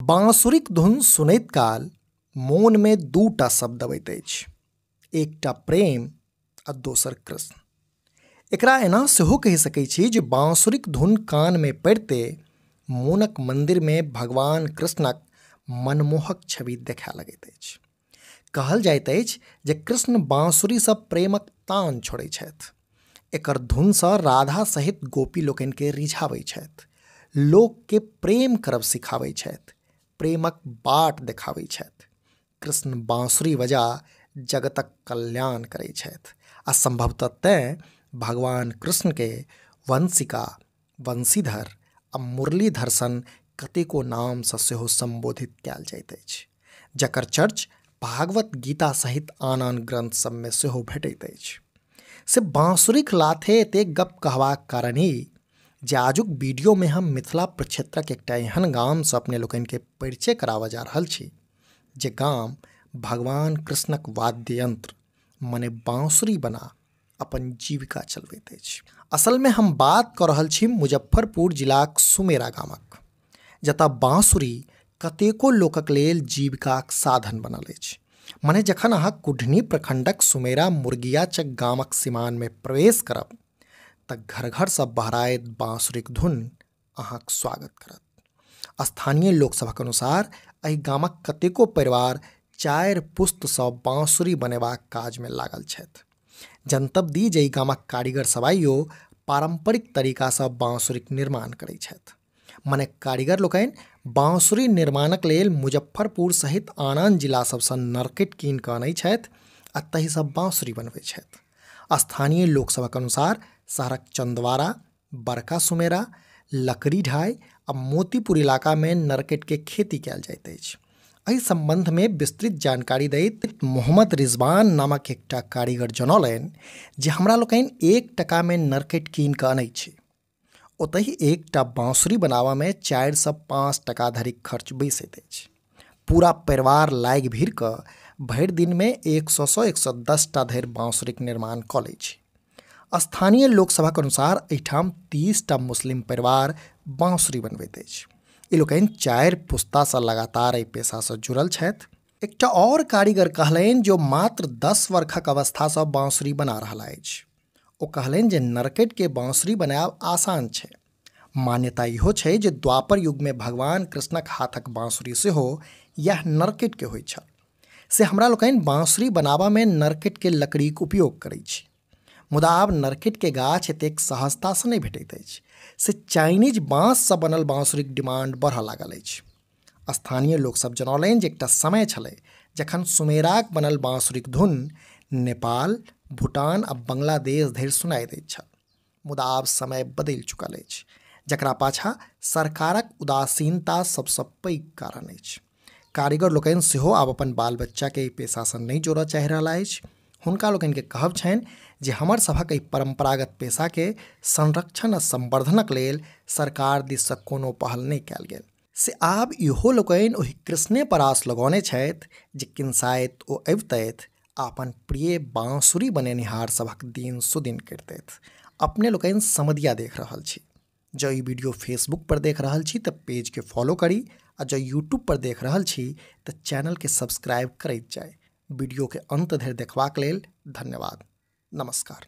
बांसुरीक धुन सुनैत काल मोन में दूटा शब्द अबैत अछि, एकटा प्रेम आ दोसर कृष्ण। एकरा एना सेहो कहि सकैत छी जे बांसुरीक धुन कान में पड़िते मोनक मंदिर में भगवान कृष्णक मनमोहक छवि देखा लगैत अछि। कहल जाइत अछि जे कृष्ण बांसुरी सँ प्रेमक तान छोड़ैत छथि। एकर धुन सँ राधा सहित गोपी लोकनि के रिझाबैत छथि, लोक के प्रेम करब सिखाबैत छथि, प्रेमक बाट देखाबैत छथि। कृष्ण बांसुरी बजा जगतक कल्याण करैत छथि आ संभवतः तें भगवान कृष्ण के वंशिका, वंशीधर आ मुरलीधर सन कतेको नाम सँ सेहो संबोधित कयल जाइत अछि, जकर चर्च भागवत गीता सहित आन आन ग्रंथ सब में सेहो भेटैत अछि। से बांसुरीक लाथे एतेक गप कहबाक कारण ई जे आजुक वीडियो में हम मिथिला प्रक्षेत्रक एकटा एहन गाम सँ अपने लोकनि के परिचय कराबऽ जा रहल छी जे गाम भगवान कृष्णक वाद्य यंत्र मने बांसुरी बना अपन जीविका चलबैत अछि। असल में हम बात कऽ रहल छी मुजफ्फरपुर जिलाक सुमेरा गामक, जतऽ बांसुरी कतेको लोकक लेल जीविकाक साधन बनल अछि। मने जखन अहाँ कुढ़नी प्रखंडक सुमेरा मुर्गियाचक गामक सीमान में प्रवेश करब तऽ घर घर सँ बहराइत बांसुरीक धुन अहाँक स्वागत करत। स्थानीय लोकसभक अनुसार एहि गामक कतेको परिवार 4 पुस्त सँ बांसुरी बनेबाक काज में लागल छथि। जनतब दी जे गामक कारीगर सब आइयो पारंपरिक तरीका सँ बांसुरीक निर्माण करैत छथि। मने कारीगर लोकनि बांसुरी निर्माणक लेल मुजफ्फरपुर सहित आन आन जिला सब सँ नरकट कीन कऽ अनैत छथि आ तही सँ बांसुरी बनबैत छथि। स्थानीय लोकसभक अनुसार शहरक चंदवारा, बड़का सुमेरा, लकड़ी ढाई आ मोतीपुर इलाका में नरकट के खेती कयल जाइत अछि। एहि संबंध में विस्तृत जानकारी दैत मोहम्मद रिजवान नामक एकटा कारीगर जनौलनि जे हमरा लोकनि 1 टका में नरकट कीन कऽ अनैत छी, ओतहि एकटा बांसुरी बनाबऽ में 4 सँ 5 टका धरिक खर्च बैसैत अछि। पूरा परिवार लागि भिड़ कऽ भरि दिन में 100 सँ 110 टा धरि बांसुरीक निर्माण कऽ लै छी। स्थानीय लोकसभक अनुसार एहिठाम 30 टा मुस्लिम परिवार बांसुरी बनबैत अछि। ई लोकनि 4 पुस्ता सँ लगातार एहि पेशा सँ जुड़ल छथि। एकटा और कारीगर कहलनि जो मात्र 10 वर्षक अवस्था सँ बांसुरी बना रहल अछि। ओ कहलनि जे नरकट के बांसुरी बनायब आसान छै। मान्यता इहो छै जे द्वापर युग में भगवान कृष्णक हाथक बांसुरी सेहो यह नरकट के होइत छल। से हमरा लोकनि बांसुरी बनाबऽ में नरकट के लकड़ीक उपयोग करैत छी, मुदा आब नरकट के गाछ एतेक सहजता सँ नहि भेटैत अछि। से चाइनीज बांस सँ बनल बांसुरीक डिमांड बढ़ऽ लागल अछि। स्थानीय लोकसभ जनौलनि जे एकटा समय छलै जखन सुमेराक बनल बांसुरीक धुन नेपाल, भूटान आ बांग्लादेश धरि सुनाई दैत छल, मुदा आब समय बदलि चुकल अछि, जकरा पाछा सरकारक उदासीनता सबसँ पैघ कारण अछि। कारीगर लोकनि सेहो आब अपन बाल बच्चा के एहि पेशा सँ नहि जोड़ऽ चाहि रहल अछि। हुनका लोकनि के कहब छनि जे हमर सभक एहि परंपरागत पेशा के संरक्षण आ संवर्धनक लेल सरकार दिस सँ कोनो पहल नहि कयल गेल। से आब इहो लोकनि ओहि कृष्णे पर आस लगौने छथि जे किन्सायत ओ अबितथि आ अपन प्रिय बांसुरी बनेनिहार सभक दिन सुदिन करतथि। अपने लोकनि समधिया देख रहल छी। जँ ई वीडियो फेसबुक पर देख रहल छी तऽ पेज के फॉलो करी आ जँ यूट्यूब पर देख रहल छी तऽ चैनल के सब्सक्राइब करैत जाय। वीडियो के अंत धरि देखबाक लेल धन्यवाद। नमस्कार।